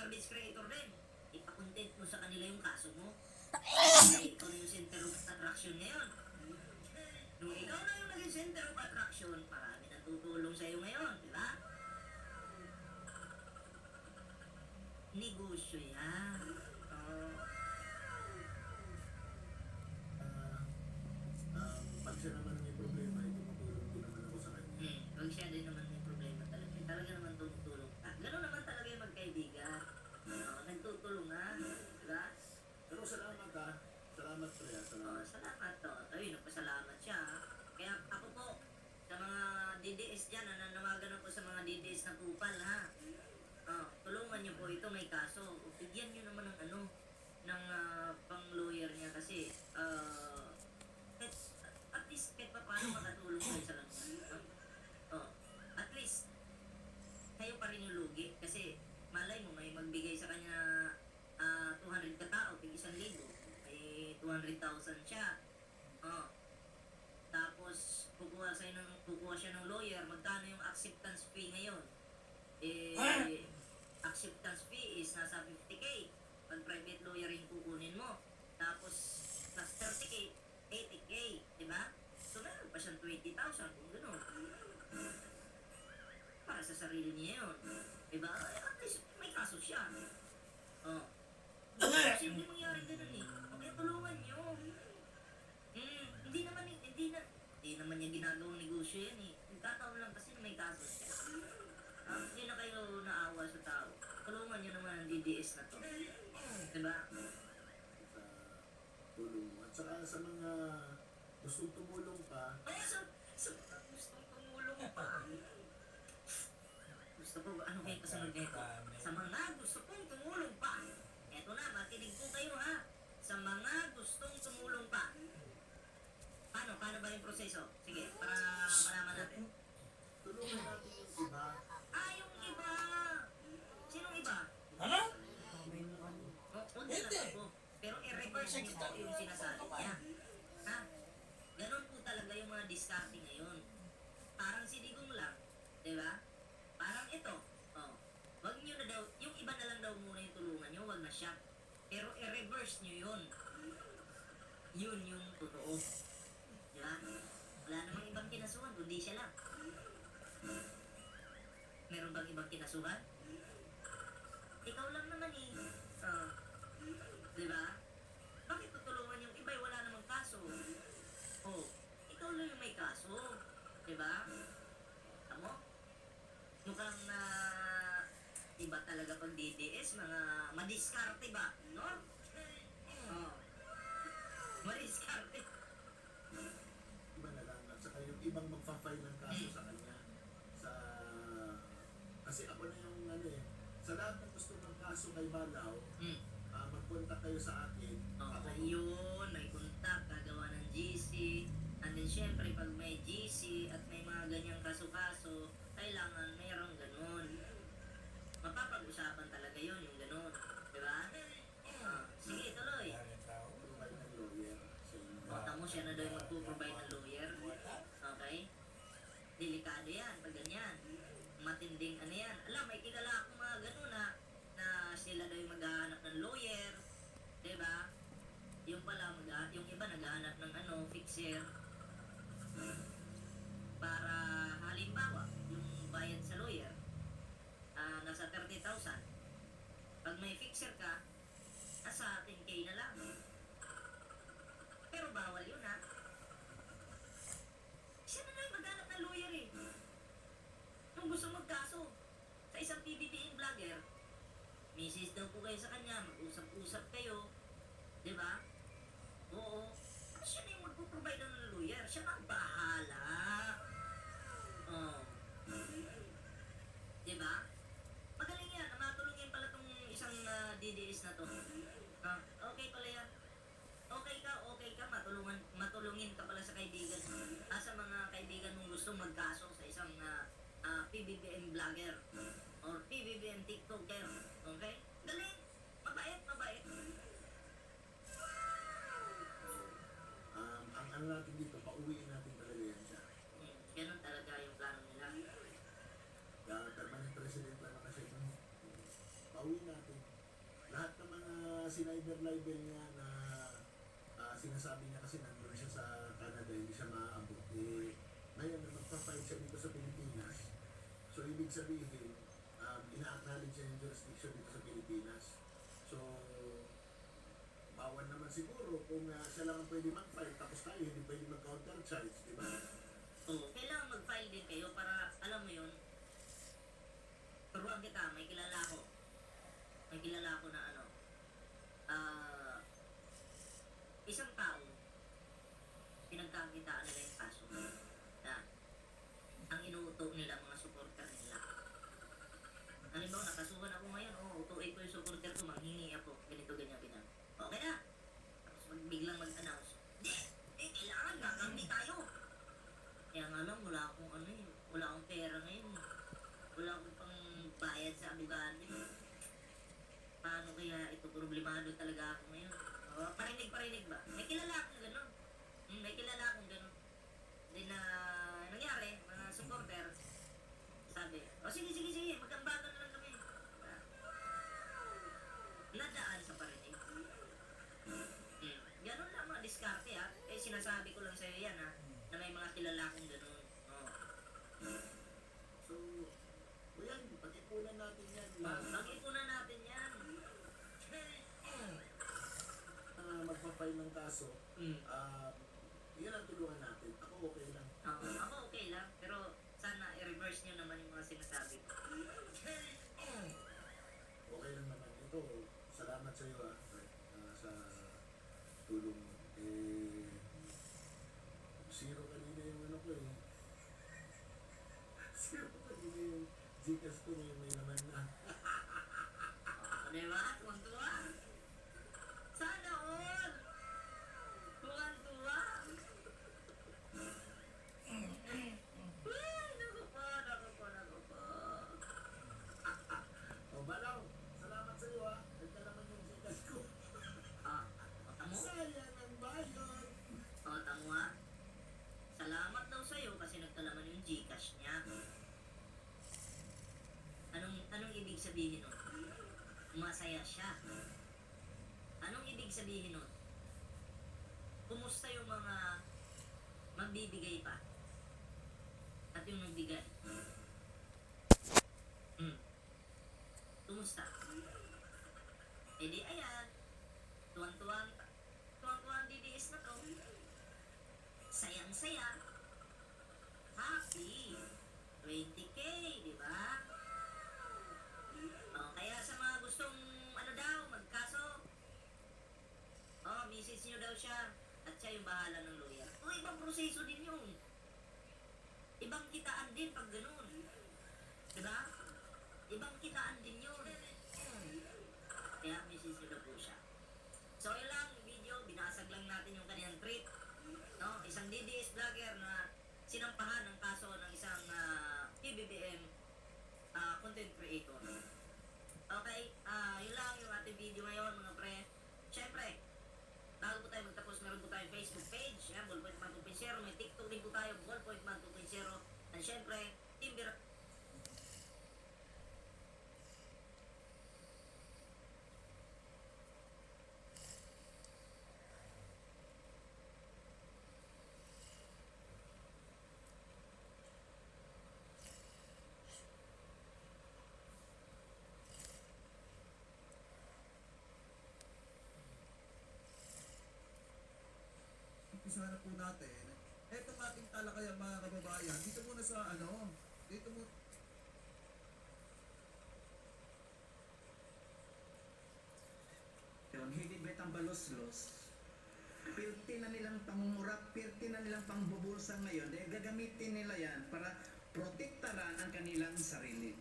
garbage creator din. Ipakontent mo sa kanila yung kaso mo. Kasi ikaw na yung center of attraction ngayon. Nung ikaw na yung naging center of attraction, marami na tutulong sa'yo ngayon, di ba? Negosyo yan. Pag siya naman may problema, tumutulong din naman ako sa kanya. Pag siya din naman may problema talaga, talaga naman tumutulong. Gano'n naman talaga yung magkaibigan. Nagtutulungan, di ba? Pero salamat ha. Salamat Freya, salamat. Salamat to. Ayun, nagpasalamat siya. Kaya ako po, sa mga DDS dyan, nananawagan ako sa mga DDS na kupal ha. Tulungan niyo po ito, may kaso. Bigyan niyo naman ng ng pang-lawyer niya kasi at least kahit pa paano makatulong kayo sa kanya. At least kayo pa rin yung lugi kasi malay mo may magbigay sa kanya 200 katao, tig 1,000, may 200,000 siya. Tapos kukuha siya ng lawyer, magkano yung acceptance fee ngayon? Acceptance fee is nasa 50k. Pag private lawyer yung kukunin mo. Tapos plus 30k, 80k, di ba? So meron pa siyang 20,000 kung gano'n. Para sa sarili niya yun. Di ba? At least may kaso siya. Kasi hindi mangyari ganun eh. Okay, tulungan niyo. Hindi naman niya ginagawang negosyo yan eh. Nagkataon lang kasi may kaso siya. Hindi na kayo naawa sa tao. Tulungan niyo naman ang DDS na to. Diba? Sa tulong mo. At saka sa mga gustong tumulong pa, Sa mga gustong tumulong pa. Gusto ko, ano kayo kasunod nito? Sa mga gusto kong tumulong pa. Eto na, matinig po kayo ha. Sa mga gustong tumulong pa. Paano ba yung proseso? Sige, para malaman natin. tulungan natin yung iba. Yung iba! Sinong iba? Ano? Huwag na lang ako. Pero i-reverse niyo po yung sinasabi niya. Ha? Ganon po talaga yung mga discarding ngayon. Parang siligong lang. Diba? Parang ito. Wag niyo na daw, yung iba na lang daw muna yung tulungan niyo, wag na siya. Pero i-reverse niyo yun. Yun yung totoo. Diba? Wala namang ibang kinasuhan, kundi siya lang. Meron bang ibang kinasuhan? Ikaw lang naman eh. Diba? Bakit tutulungan yung iba? Wala namang kaso. Ikaw lang yung may kaso. Diba? Tamo? Mukhang iba talaga pag DDS, mga madiskarte ba? No? Madiskarte. Iba na lang. At saka yung ibang magpa-file ng kaso sa kanya. Kasi ako na yung sa lahat ng gusto ng kaso kay Balaw, magpunta kayo sa akin. Yun, may contact, gagawa ng GC. And then syempre, pag may GC at may mga ganyang kaso-kaso, kailangan mayroong ganun. Mapapag-usapan talaga yun, yung ganun. Diba? Sige, tuloy. Provide ng lawyer sa inyo. Tamo siya na daw yung magpo-provide ng lawyer. Okay? Delikado yan, pag ganyan. Matinding yan. Alam, may kilala akong mga ganun na sila daw yung maghahanap ng lawyer. Diba? Yung pala, yung iba naghahanap ng fixer. Para halimbawa, yung bayad sa lawyer, nasa 30,000. Pag may fixer ka, nasa 10k na lang. Pero bawal yun ha. Siya na lang maghanap ng lawyer eh. Kung gusto magkaso sa isang PBBM vlogger, message daw po kayo sa kanya, mag-usap-usap kayo. Diba? Oo. Siya na yung magpo-provide ng lawyer. Siya na ang bahala. Diba? Magaling yan. Matulungin pala tong isang DDS na to. Okay pala yan. Okay ka. Matulungin ka pala sa kaibigan. Sa mga kaibigan mong gusto magkaso sa isang PBBM vlogger or PBBM TikToker. Okay? Galing. Mabait. Ang ano natin dito, pauwiin natin talaga yan siya. Ganun talaga yung plano nila. Permanent president lang na kasi. Pauwiin natin. sinider-libel niya na sinasabi niya kasi nandun siya sa Canada, hindi siya maaabot. Eh, ngayon na magpa-file siya dito sa Pilipinas, so ibig sabihin, ina-acknowledge niya yung jurisdiction dito sa Pilipinas. So, bawal naman siguro kung siya lang ang pwede mag-file, tapos tayo hindi pwede mag-counter charge, di ba? Oo, kailangan mag-file din kayo para, alam mo yun, turuan kita, may kilala ko. May kilala ko na ano, isang tao, pinagkakitaan nila yung kaso na ang inuuto nila mga supporter nila. Halimbawa, nakasuhan ako ngayon, utuin ko yung supporter ko, manghingi ako, ganito, ganyan, ganyan. Okay na. Tapos biglang mag-announce, kailangan gagamit tayo. Kaya nga lang, wala akong wala akong pera ngayon. Wala akong pang bayad sa abogado. Paano kaya ito, problemado talaga ako ngayon. Parinig ba? May kilala akong gano'n. May kilala akong gano'n. Then nangyari, mga supporter, sabi, sige, magkambagan na lang kami. Nadaan sa parinig. Ganon lang mga diskarte ha. Eh sinasabi ko lang sa'yo yan ha, na may mga kilala akong gano'n. So, yan, pag-ipunan natin yan. Pag-ipunan natin yan. Magpa-file ng kaso, yan ang tulungan natin. Ako okay lang. Ako okay lang, pero sana i-reverse nyo naman yung mga sinasabi ko. Okay lang naman. Ito, salamat sa iyo sa tulong mo. Zero kanina yung ano ko eh. Zero kanina yung Gcash ko ngayon may naman na. Diba? Tuwang-tuwa? Sana all! Tuwang-tuwa! Naku po. Balaw, salamat sa iyo Nagka naman yung Gcash ko. Tamo? Sayang ang bayan. Tamo ha? Salamat daw sa'yo kasi nagkalaman yung Gcash niya. Anong ibig sabihin nun? Masaya siya. Anong ibig sabihin nun? Kumusta yung mga magbibigay pa? At yung nagbigay? Kumusta? Eh di ayan, tuwan-tuwan ang DDS na to. Sayang-saya. Happy. 20K, di ba? Kaya sa mga gustong magkaso, message nyo daw siya at siya yung bahala ng lawyer. Ibang proseso din yun. Ibang kitaan din pag ganun. Diba? Ibang kitaan din yun. Kaya message nyo daw po siya. So yun lang, video, binasag lang natin yung kanyang tweet. No? Isang DDS vlogger na sinampahan ng kaso ng isang PBBM content creator. Okay, yun lang yung ating video ngayon mga pre. Siyempre, bago po tayo magtapos, meron po tayong Facebook page, Ballpoint Man 2.0, may TikTok din po tayo, Ballpoint Man 2.0, and siyempre, Timber. Umpisahan na po natin. Etong ating talakayan mga kababayan, dito muna sa dito mo Yun, higit ang baloslos. Pirti na nilang pangungurap, pirti na nilang pangbubulsa ngayon. Dahil gagamitin nila yan para protektaran ang kanilang sarili.